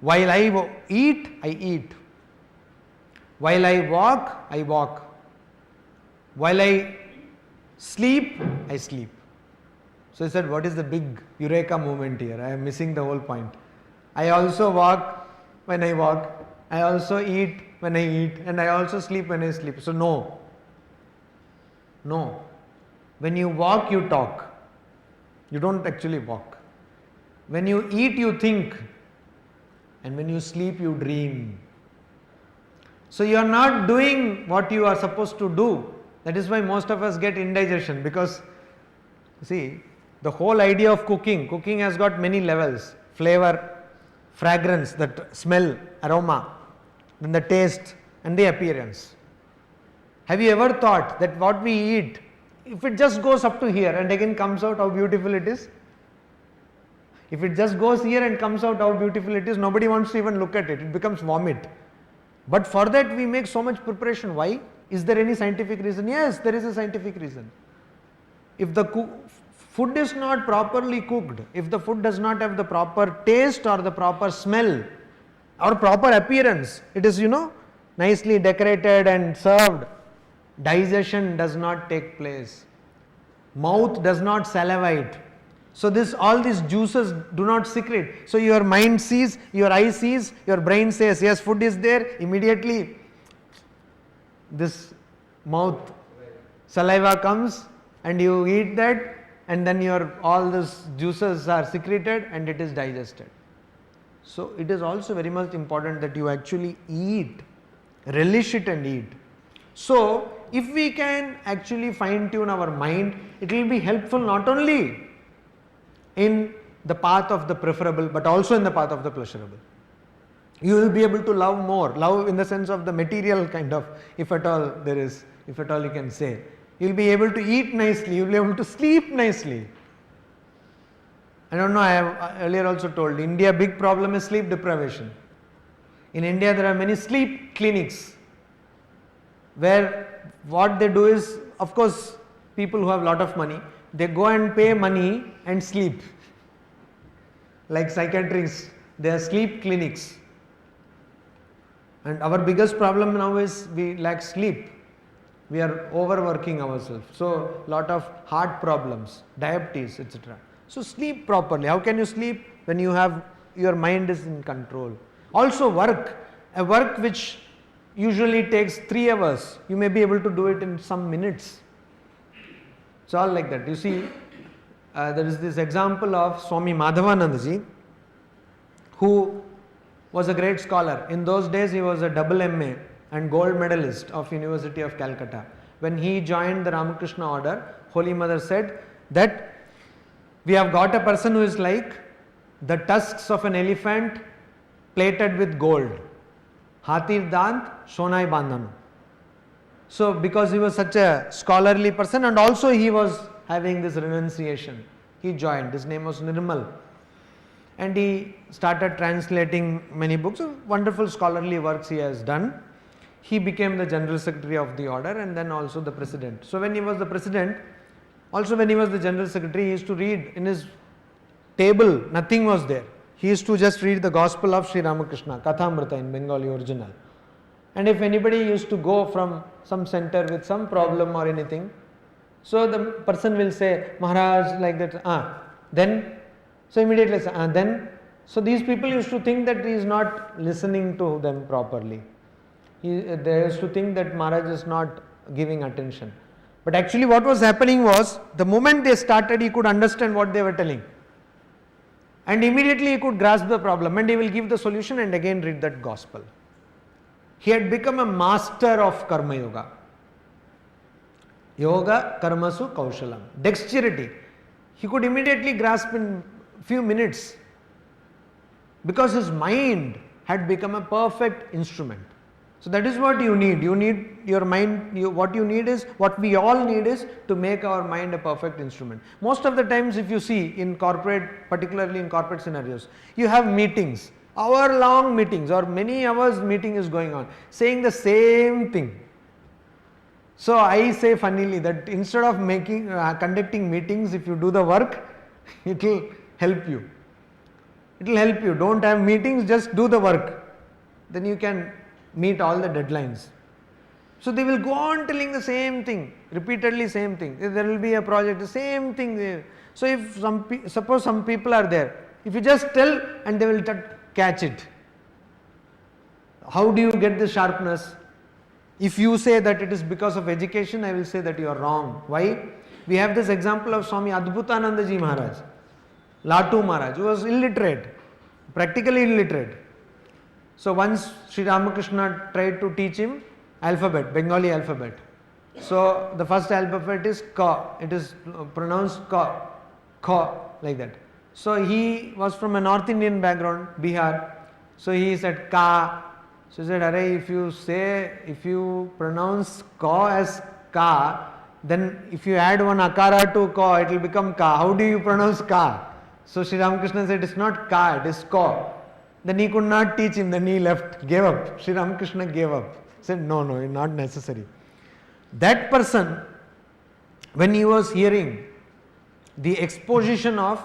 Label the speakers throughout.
Speaker 1: While I eat, I eat. While I walk, I walk. While I sleep, I sleep. So he said, what is the big eureka moment here? I am missing the whole point. I also walk when I walk. I also eat when I eat. And I also sleep when I sleep. So no. No. When you walk, you talk. You don't actually walk. When you eat, you think. And when you sleep, you dream. So you are not doing what you are supposed to do. That is why most of us get indigestion, because see, the whole idea of cooking has got many levels: flavor, fragrance, that smell, aroma, then the taste and the appearance. Have you ever thought that what we eat, if it just goes up to here and again comes out, how beautiful it is? If it just goes here and comes out, how beautiful it is, nobody wants to even look at it. It becomes vomit. But for that we make so much preparation. Why? Is there any scientific reason? Yes, there is a scientific reason. If the food is not properly cooked, if the food does not have the proper taste or the proper smell or proper appearance, it is, nicely decorated and served, digestion does not take place. Mouth does not salivate. So all these juices do not secrete. So your mind sees, your eye sees, your brain says, yes, food is there. Immediately this mouth saliva comes and you eat that, and then all these juices are secreted and it is digested. So it is also very much important that you actually eat, relish it and eat. So if we can actually fine tune our mind, it will be helpful not only in the path of the preferable but also in the path of the pleasurable. You will be able to love more, love in the sense of the material kind of, if at all there is, if at all you can say. You will be able to eat nicely, you will be able to sleep nicely. I don't know, I have earlier also told, India big problem is sleep deprivation. In India there are many sleep clinics where what they do is, of course, people who have lot of money, they go and pay money and sleep. Like psychiatrists, they are sleep clinics. And our biggest problem now is we lack sleep. We are overworking ourselves. So lot of heart problems, diabetes, etc. So sleep properly. How can you sleep? When your mind is in control. Also work. A work which usually takes 3 hours, you may be able to do it in some minutes. It's all like that. You see, there is this example of Swami Madhavanandaji, who was a great scholar. In those days he was a double MA and gold medalist of University of Calcutta. When he joined the Ramakrishna order, Holy Mother said that we have got a person who is like the tusks of an elephant plated with gold. Hatir Dant Shonai Bandhanu. So because he was such a scholarly person and also he was having this renunciation, he joined. His name was Nirmal. And he started translating many books. Wonderful scholarly works he has done. He became the general secretary of the order and then also the president. So when he was the president, also when he was the general secretary, he used to read in his table, nothing was there. He used to just read the Gospel of Sri Ramakrishna, Kathamrita in Bengali original. And if anybody used to go from some center with some problem or anything, so the person will say, Maharaj, like that, then, so immediately say, then. So these people used to think that he is not listening to them properly. They used to think that Maharaj is not giving attention. But actually what was happening was, the moment they started, he could understand what they were telling. And immediately he could grasp the problem and he will give the solution and again read that gospel. He had become a master of Karma Yoga. Yoga Karmasu Kaushalam. Dexterity. He could immediately grasp in few minutes because his mind had become a perfect instrument. So that is what you need. You need your mind, what we all need is to make our mind a perfect instrument. Most of the times if you see in corporate, particularly in corporate scenarios, you have meetings, hour-long meetings or many hours meeting is going on, saying the same thing. So I say funnily that instead of conducting meetings, if you do the work, it will help you. It will help you. Don't have meetings, just do the work. Then you can meet all the deadlines. So they will go on telling the same thing, repeatedly same thing. If there will be a project, the same thing. So if suppose some people are there, if you just tell and they will catch it. How do you get the sharpness? If you say that it is because of education, I will say that you are wrong. Why? We have this example of Swami Adbhutanandaji Maharaj, Latu Maharaj, who was illiterate, practically illiterate. So once Sri Ramakrishna tried to teach him alphabet, Bengali alphabet. So the first alphabet is Ka. It is pronounced Ka, Kha, like that. So he was from a North Indian background, Bihar. So he said Ka. So he said, Arey, if you pronounce Ka as Ka, then if you add one Akara to Ka, it will become Ka. How do you pronounce Ka? So Sri Ramakrishna said, it's not Ka, it is Ka. Then he could not teach him, then he left, gave up. Sri Ramakrishna gave up. Said, no, not necessary. That person, when he was hearing the exposition of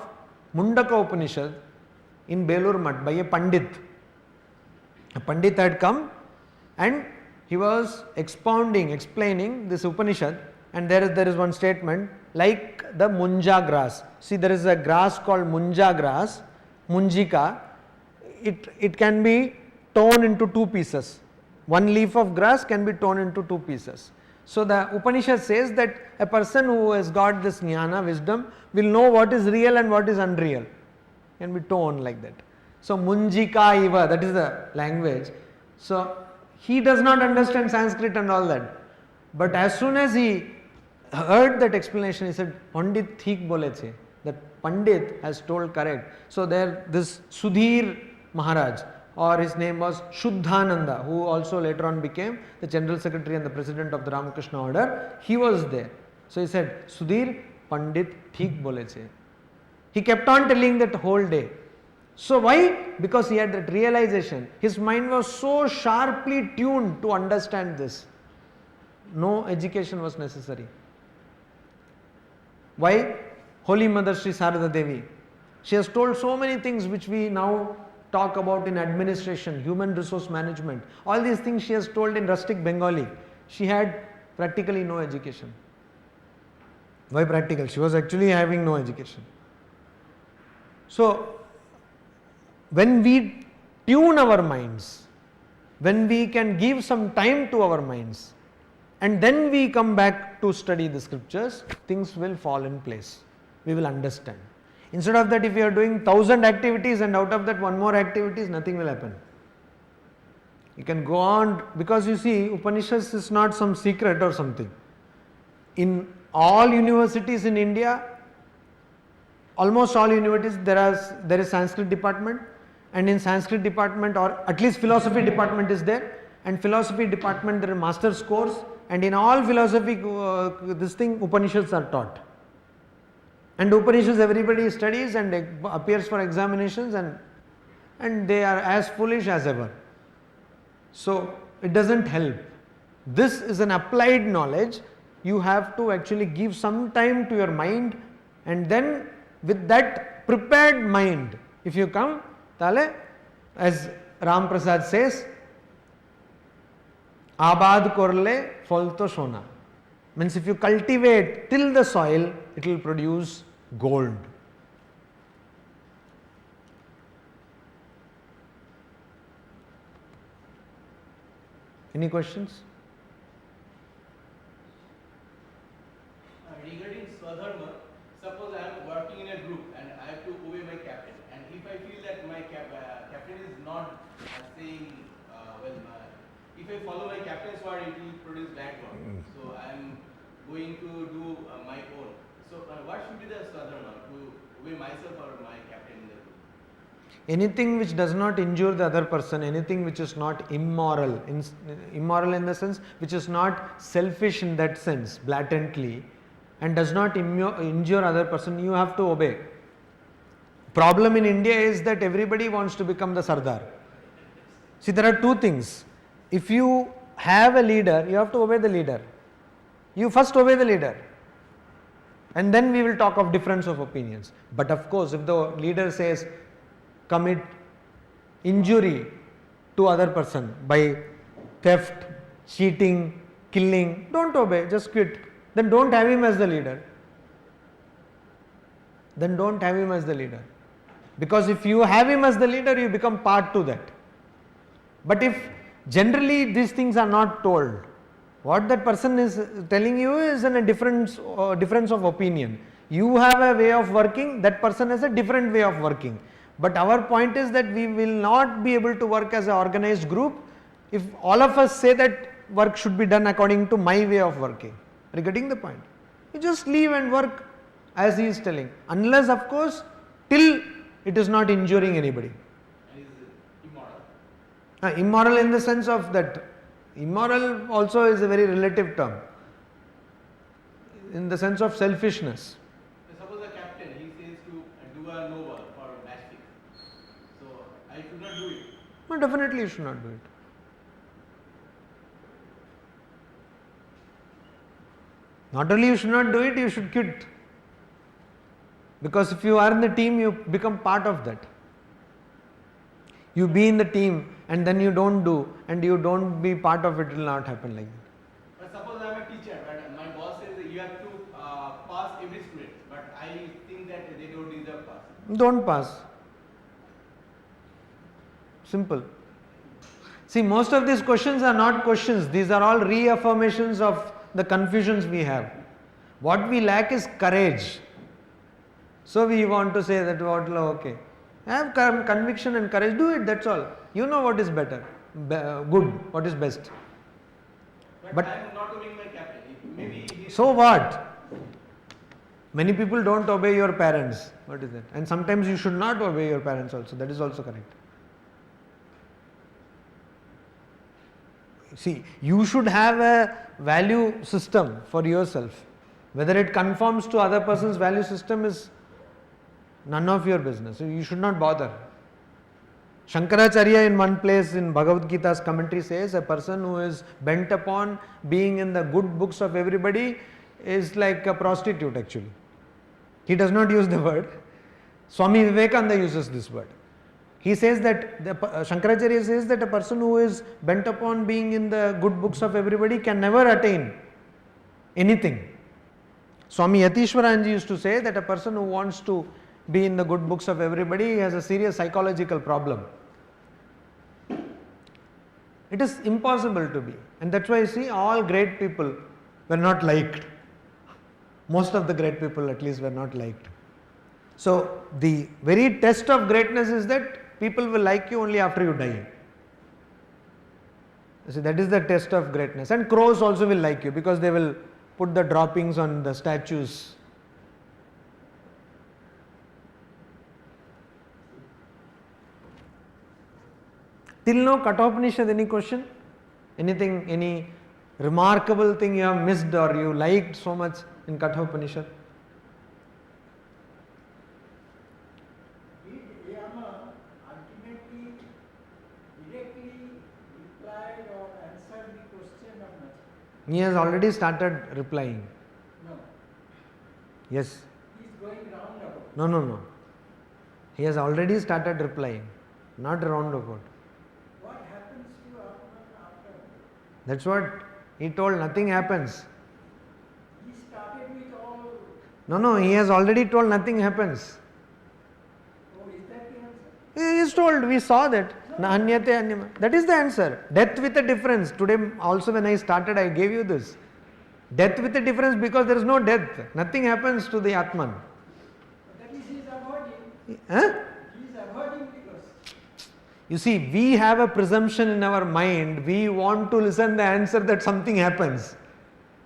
Speaker 1: Mundaka Upanishad in Belur Math by a Pandit had come and he was explaining this Upanishad, and there is one statement like the munja grass. See, there is a grass called munja grass, munjika. It can be torn into two pieces. One leaf of grass can be torn into two pieces. So the Upanishad says that a person who has got this jnana, wisdom, will know what is real and what is unreal. Can be torn like that. So munjika iva, that is the language. So he does not understand Sanskrit and all that. But as soon as he heard that explanation, he said, Pandit thik bole che. That Pandit has told correct. So there this Sudhir Maharaj, or his name was Shuddhananda, who also later on became the General Secretary and the President of the Ramakrishna Order, he was there. So he said, Sudhir, Pandit thik bole che. He kept on telling that whole day. So why? Because he had that realization. His mind was so sharply tuned to understand this. No education was necessary. Why? Holy Mother Sri Sarada Devi. She has told so many things which we now talk about in administration, human resource management. All these things she has told in rustic Bengali. She had practically no education. Why practical? She was actually having no education. So, when we tune our minds, when we can give some time to our minds, and then we come back to study the scriptures, things will fall in place. We will understand. Instead of that, if you are doing 1,000 activities and out of that one more activities, nothing will happen. You can go on, because you see, Upanishads is not some secret or something. In all universities in India, almost all universities, there is Sanskrit department, and in Sanskrit department, or at least philosophy department is there, and philosophy department there are master's course, and in all philosophy Upanishads are taught. And Upanishads everybody studies and appears for examinations, and they are as foolish as ever. So it doesn't help. This is an applied knowledge. You have to actually give some time to your mind, and then with that prepared mind, if you come, tale, as Ram Prasad says, Abad korle folto sona. Means if you cultivate till the soil, it will produce gold. Any questions?
Speaker 2: Regarding Swadharma, suppose I am working in a group and I have to obey my captain, and if I feel that my captain is not saying, if I follow my captain's word, it will produce bad work. So I am going to do my own. So what should be the Swadharma, to obey myself or my captain in the group?
Speaker 1: Anything which does not injure the other person, anything which is not immoral, immoral in the sense which is not selfish in that sense, blatantly, and does not injure other person, you have to obey. Problem in India is that everybody wants to become the Sardar. See, there are two things. If you have a leader, you have to obey the leader. You first obey the leader, and then we will talk of difference of opinions. But of course, if the leader says, commit injury to other person by theft, cheating, killing, don't obey, just quit. Then don't have him as the leader. Then don't have him as the leader. Because if you have him as the leader, you become part to that. But if generally these things are not told, what that person is telling you is in a difference of opinion. You have a way of working, that person has a different way of working. But our point is that we will not be able to work as an organized group if all of us say that work should be done according to my way of working. Are you getting the point? You just leave and work as he is telling. Unless, of course, till it is not injuring anybody.
Speaker 2: And is immoral.
Speaker 1: Immoral in the sense of that. Immoral also is a very relative term. In the sense of selfishness.
Speaker 2: Suppose the captain, he says to do a no ball for match fix. So I should not do it.
Speaker 1: No, definitely you should not do it. Not only you should not do it, you should quit. Because if you are in the team, you become part of that. You be in the team and then you don't do and you don't be part of it, it will not happen like that.
Speaker 2: But suppose I am a teacher, but my boss says that you have to pass every student, but I think that they don't deserve pass.
Speaker 1: Don't pass. Simple. See, most of these questions are not questions, these are all reaffirmations of the confusions we have. What we lack is courage. So we want to say that okay, have conviction and courage, do it, that's all. You know what is better, good, what is best. But
Speaker 2: I am not obeying my captain. Maybe
Speaker 1: so what? Many people don't obey your parents. What is that? And sometimes you should not obey your parents also. That is also correct. See, you should have a value system for yourself. Whether it conforms to other person's value system is none of your business. You should not bother. Shankaracharya in one place in Bhagavad Gita's commentary says a person who is bent upon being in the good books of everybody is like a prostitute actually. He does not use the word. Swami Vivekananda uses this word. He says that, Shankaracharya says that a person who is bent upon being in the good books of everybody can never attain anything. Swami Yatishwaranji used to say that a person who wants to be in the good books of everybody has a serious psychological problem. It is impossible to be. And that's why you see all great people were not liked. Most of the great people at least were not liked. So the very test of greatness is that people will like you only after you die. See, that is the test of greatness. And crows also will like you because they will put the droppings on the statues. Till now, Kathopanishad, any question? Anything, any remarkable thing you have missed or you liked so much in Kathopanishad?
Speaker 3: Did Yama ultimately directly replied or answered the question of nothing?
Speaker 1: He has already started replying.
Speaker 3: No.
Speaker 1: Yes.
Speaker 3: He is going roundabout.
Speaker 1: No. He has already started replying, not roundabout.
Speaker 3: What happens to Atman after?
Speaker 1: That's what he told, nothing happens.
Speaker 3: He started with all.
Speaker 1: No, he has already told nothing happens.
Speaker 3: Oh, is that the answer?
Speaker 1: He is told, we saw that. Nahanyate anyama. That is the answer. Death with a difference. Today also when I started, I gave you this. Death with a difference because there is no death. Nothing happens to the Atman.
Speaker 3: That is he is avoiding.
Speaker 1: Huh?
Speaker 3: He is avoiding because.
Speaker 1: You see, we have a presumption in our mind. We want to listen the answer that something happens.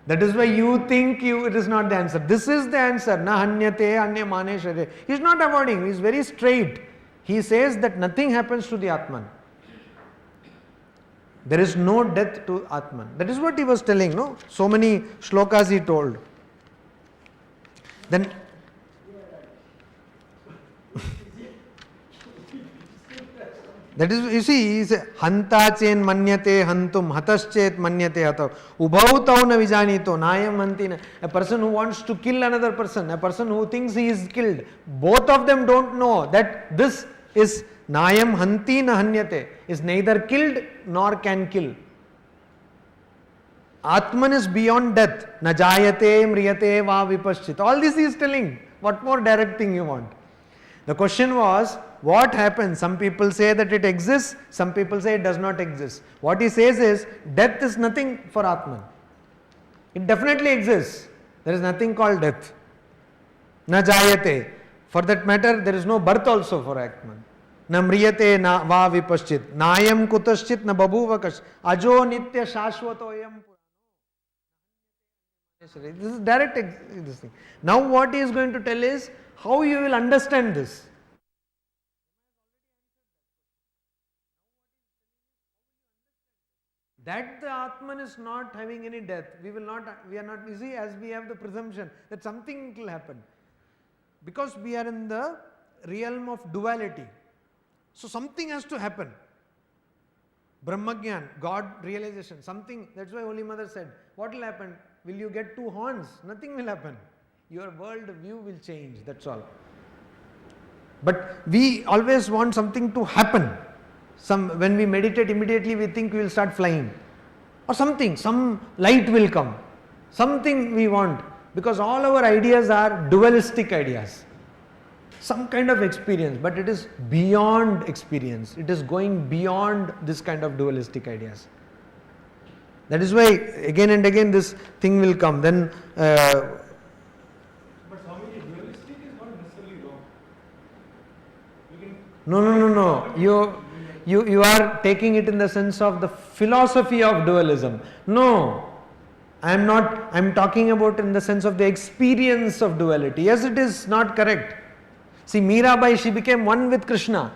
Speaker 1: That is why you think it is not the answer. This is the answer. Na hanyate anyamane share. He is not avoiding. He is very straight. He says that nothing happens to the Atman. There is no death to Atman. That is what he was telling, no? So many shlokas he told. Then that is, you see, he says, hanta chen manyate hantum, hataschet manyate hatav. Ubhau tau na vijanito, nayam hantina. A person who wants to kill another person, a person who thinks he is killed, both of them don't know that this is Nayam hanti na hanyate, is neither killed nor can kill. Atman is beyond death. Na jayate, mriyate, va vipaschit. All this he is telling. What more direct thing you want? The question was, what happens? Some people say that it exists, some people say it does not exist. What he says is, death is nothing for Atman. It definitely exists. There is nothing called death. Na jayate. For that matter, there is no birth also for Atman. Na mriyate na va vipaschit. Nayam kutaschit na babuva kash. Ajo nitya shashvatoyam. This is direct this thing. Now what he is going to tell is how you will understand this. That the Atman is not having any death. We are not, you see, as we have the presumption that something will happen. Because we are in the realm of duality. So something has to happen. Brahmagyan, God realization, something, that's why Holy Mother said, what will happen? Will you get two horns? Nothing will happen. Your world view will change, that's all. But we always want something to happen. When we meditate, immediately we think we will start flying. Or something, some light will come. Something we want. Because all our ideas are dualistic ideas. Some kind of experience, but it is beyond experience. It is going beyond this kind of dualistic ideas. That is why again and again this thing will come. Then
Speaker 4: But Swamiji, dualistic is not necessarily wrong.
Speaker 1: no. You are taking it in the sense of the philosophy of dualism. No, I am talking about in the sense of the experience of duality. Yes, it is not correct. See, Mirabai, she became one with Krishna.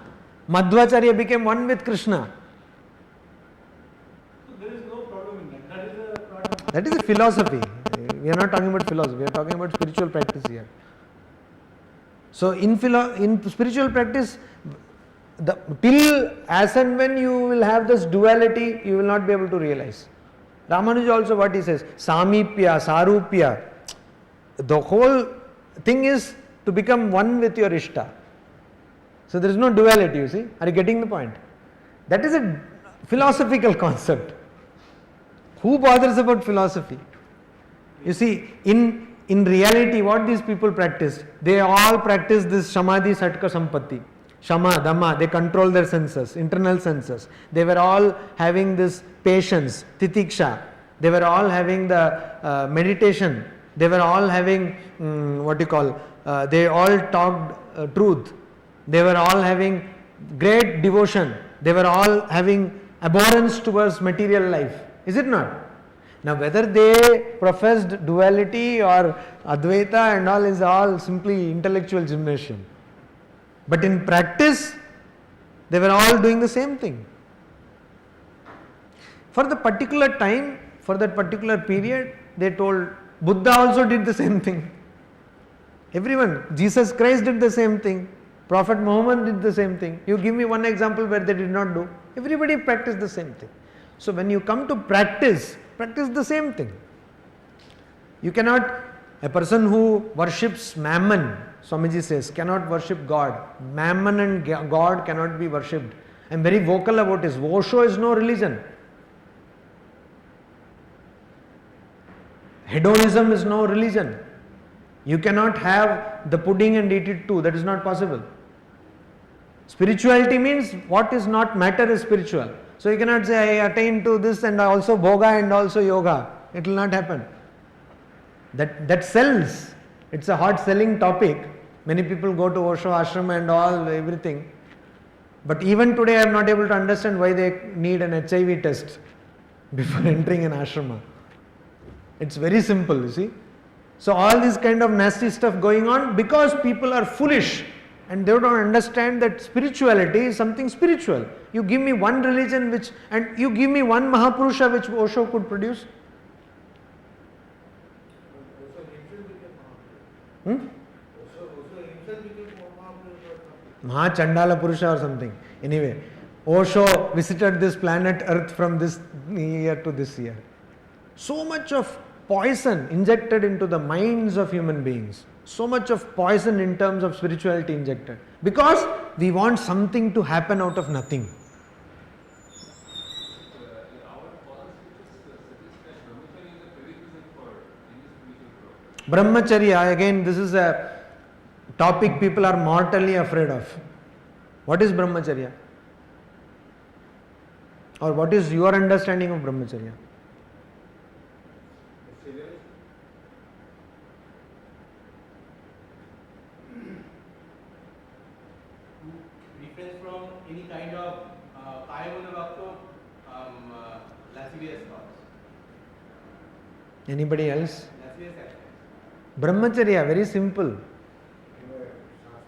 Speaker 1: Madhvacharya became one with Krishna.
Speaker 4: So there is no problem in that. That is a part of
Speaker 1: That is a philosophy. We are not talking about philosophy, we are talking about spiritual practice here. So in spiritual practice, till as and when you will have this duality, you will not be able to realize. Ramanuja also what he says, Samipya, Sarupya. The whole thing is to become one with your Ishta. So there is no duality, you see. Are you getting the point? That is a philosophical concept. Who bothers about philosophy? You see, in reality, what these people practice, they all practice this Samadhi Satka Sampatti. Shama, Dhamma, they control their senses, internal senses. They were all having this patience, titiksha. They were all having the meditation. They were all having, they all talked truth. They were all having great devotion. They were all having abhorrence towards material life. Is it not? Now whether they professed duality or Advaita and all is all simply intellectual gymnasium. But in practice, they were all doing the same thing. For the particular time, for that particular period, they told, Buddha also did the same thing. Everyone, Jesus Christ did the same thing. Prophet Muhammad did the same thing. You give me one example where they did not do. Everybody practiced the same thing. So when you come to practice the same thing. You cannot, a person who worships Mammon, Swamiji says, cannot worship God. Mammon and God cannot be worshipped. I am very vocal about this. Osho is no religion. Hedonism is no religion. You cannot have the pudding and eat it too. That is not possible. Spirituality means what is not matter is spiritual. So you cannot say I attain to this and also bhoga and also yoga. It will not happen. That sells. It's a hot selling topic. Many people go to Osho ashram and all everything. But even today I am not able to understand why they need an HIV test before entering an ashrama. It's very simple, you see. So all this kind of nasty stuff going on because people are foolish and they don't understand that spirituality is something spiritual. You give me one religion and you give me one Mahapurusha which Osho could produce. Chandala Purusha or something. Anyway, Osho visited this planet Earth from this year to this year. So much of poison injected into the minds of human beings. So much of poison in terms of spirituality injected. Because We want something to happen out of nothing. Brahmacharya, again, this is a topic people are mortally afraid of. What is Brahmacharya? Or what is your understanding of Brahmacharya?
Speaker 2: Refrain from any kind of kayamuna lascivious thoughts.
Speaker 1: Anybody else?
Speaker 2: Lascivious actions.
Speaker 1: Brahmacharya, very simple.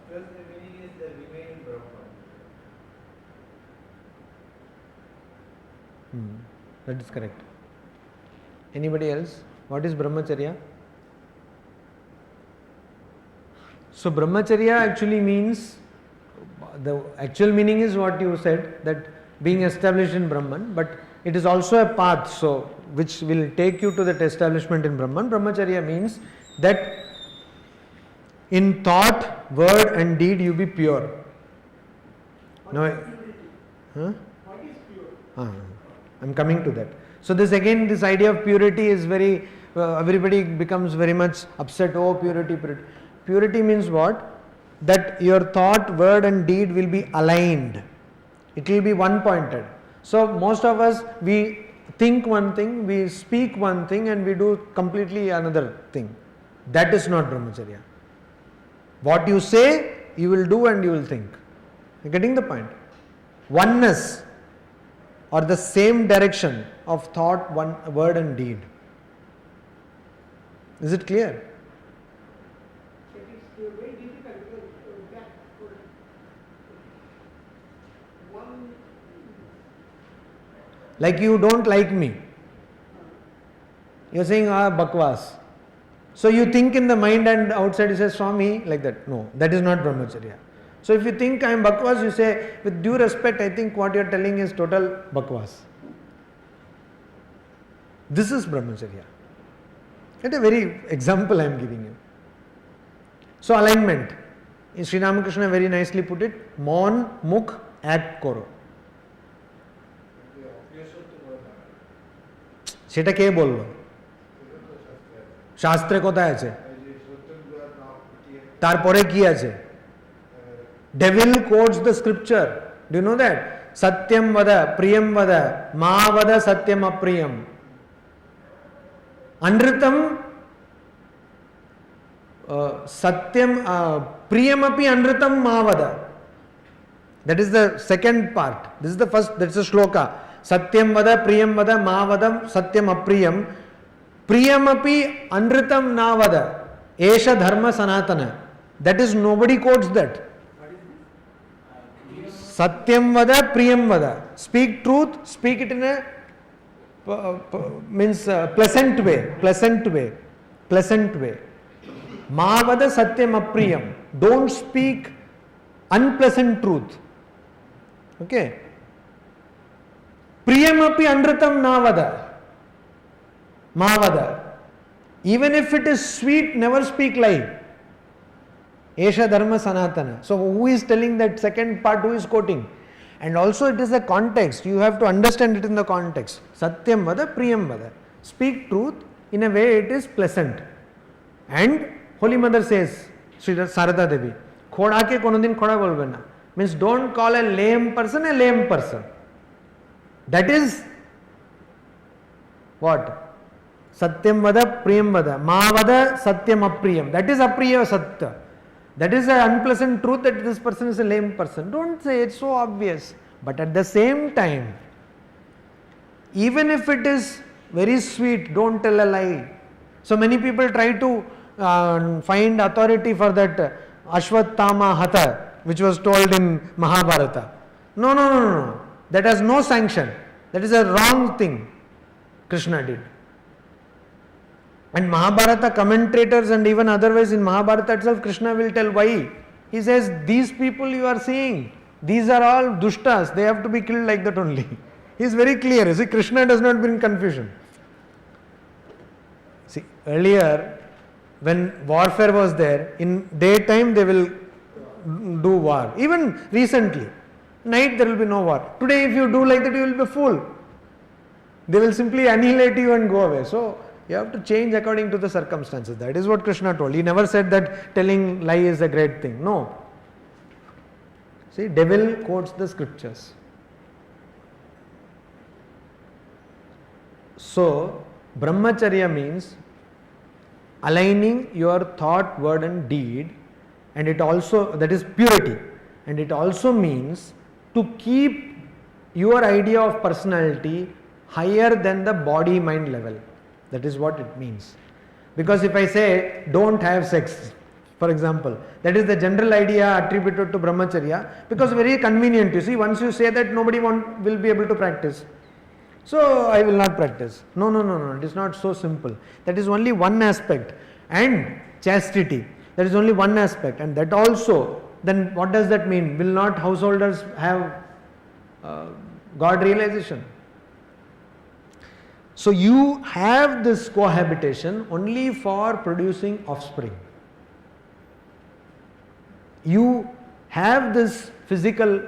Speaker 5: Shastra's meaning is the remaining Brahman.
Speaker 1: That is correct. Anybody else? What is Brahmacharya? So Brahmacharya actually means, the actual meaning is what you said, that being established in Brahman, but it is also a path, so which will take you to that establishment in Brahman. Brahmacharya means that in thought, word and deed you be pure. No, huh?
Speaker 3: What is pure?
Speaker 1: I'm coming to that. So this again, this idea of purity is very, everybody becomes very much upset. Oh, purity, purity. Purity means what? That your thought, word and deed will be aligned. It will be one pointed. So most of us, we think one thing, we speak one thing and we do completely another thing. That is not Brahmacharya. What you say, you will do and you will think. You're getting the point? Oneness or the same direction of thought, one word and deed. Is it clear?
Speaker 3: It is very difficult because that one.
Speaker 1: Like you don't like me. You're saying, bakwas. So you think in the mind and outside you say, Swami, like that. No, that is not Brahmacharya. So if you think I am bakwas, you say, with due respect, I think what you are telling is total bakwas. This is Brahmacharya. It's a very example I am giving you. So alignment. Sri Ramakrishna very nicely put it, Mon, Mukh, Act Koro. সেটা কে বললো? শাস্ত্রে কোথায় আছে? তারপরে কি আছে? Devil quotes the scripture. Do you know that? Satyam vada, priyam vada, ma vada satyam apriyam. Anritam satyam priyam api anritam ma vada. That is the second part. This is the first, that's a shloka. Satyam vada, priyam vada, ma vada satyam apriyam. Priyam api anritam na vada. Esha dharma sanatana. That is, nobody quotes that. Satyam vada, priyam vada. Speak truth, speak it in a pleasant way. Ma vada satyam apriyam. Don't speak unpleasant truth. Okay. Priyam api anritam na vada. Ma vada. Even if it is sweet, never speak lie. Esha dharma sanatana. So who is telling that second part, who is quoting? And also it is the context. You have to understand it in the context. Satyam vada, priyam vada. Speak truth in a way it is pleasant. And Holy Mother says, Sri Sarada Devi, khoda ke kono din khoda bolbe na. Means don't call a lame person a lame person. That is what? Satyam vada, priyam vada. Ma vada, satyam apriyam. That is apriya satya. That is an unpleasant truth that this person is a lame person. Don't say, it's so obvious. But at the same time, even if it is very sweet, don't tell a lie. So many people try to find authority for that Ashwatthama Hatha, which was told in Mahabharata. No. That has no sanction. That is a wrong thing Krishna did. And Mahabharata commentators and even otherwise in Mahabharata itself, Krishna will tell why. He says, these people you are seeing, these are all dushtas, they have to be killed like that only. He is very clear. See, Krishna does not bring confusion. See, earlier, when warfare was there, in daytime they will do war. Even recently, night there will be no war. Today if you do like that, you will be a fool. They will simply annihilate you and go away. So you have to change according to the circumstances. That is what Krishna told. He never said that telling lie is a great thing. No. See, devil quotes the scriptures. So, brahmacharya means aligning your thought, word and deed, and it also, that is purity, and it also means to keep your idea of personality higher than the body mind level. That is what it means. Because if I say don't have sex, for example, that is the general idea attributed to brahmacharya, because very convenient. You see, once you say that, nobody will be able to practice. So I will not practice. No, it is not so simple. That is only one aspect. And chastity, that is only one aspect. And that also, then what does that mean? Will not householders have God realization? So you have this cohabitation only for producing offspring. You have this physical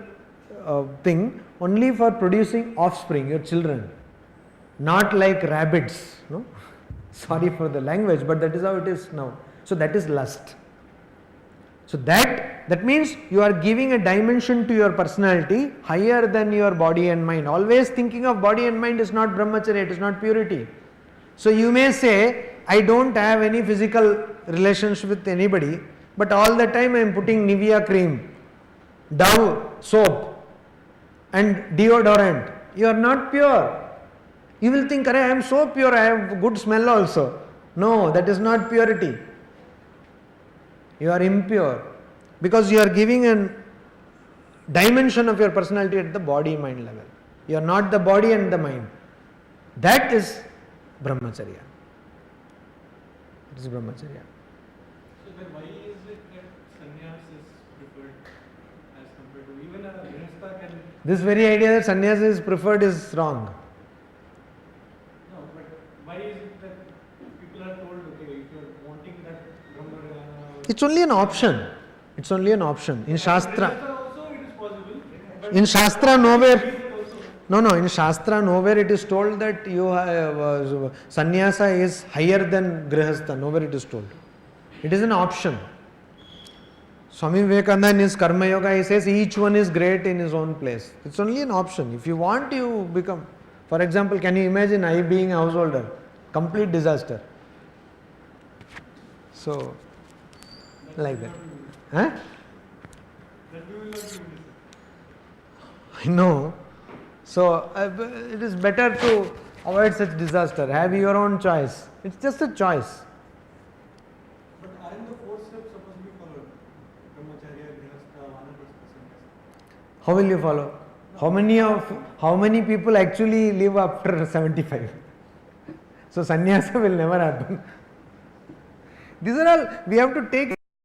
Speaker 1: thing only for producing offspring, your children, not like rabbits. No? Sorry for the language, but that is how it is now. So that is lust. So that means you are giving a dimension to your personality higher than your body and mind. Always thinking of body and mind is not brahmacharya, it is not purity. So you may say, I don't have any physical relationship with anybody, but all the time I am putting Nivea cream, Dove soap and deodorant. You are not pure. You will think, I am so pure, I have good smell also. No, that is not purity. You are impure because you are giving a dimension of your personality at the body mind level. You are not the body and the mind. That is brahmacharya. It is brahmacharya.
Speaker 4: So then why is it that sannyas is preferred as compared to even a grihastha can?
Speaker 1: This very idea that sannyas is preferred is wrong.
Speaker 4: No, but why is it that people are told, okay, if you are wanting that brahmacharya?
Speaker 1: It's only an option. It's only an option. In Shastra.
Speaker 4: Also it is possible. But
Speaker 1: In Shastra nowhere.
Speaker 4: also,
Speaker 1: In Shastra nowhere it is told that you sannyasa is higher than grihastha. Nowhere it is told. It is an option. Swami Vivekananda in his Karma Yoga, he says each one is great in his own place. It's only an option. If you want, you become. For example, can you imagine I being a householder? Complete disaster. So, like that. Huh?
Speaker 4: that we will not do this.
Speaker 1: I know. So, it is better to avoid such disaster. Have your own choice. It's just a choice.
Speaker 4: But aren't the 4 steps supposed to be followed? Brahmacharya, grihastha, vanaprastha, sannyasa.
Speaker 1: How will you follow? How many people actually live after 75? So sannyasa will never happen. These are all we have to take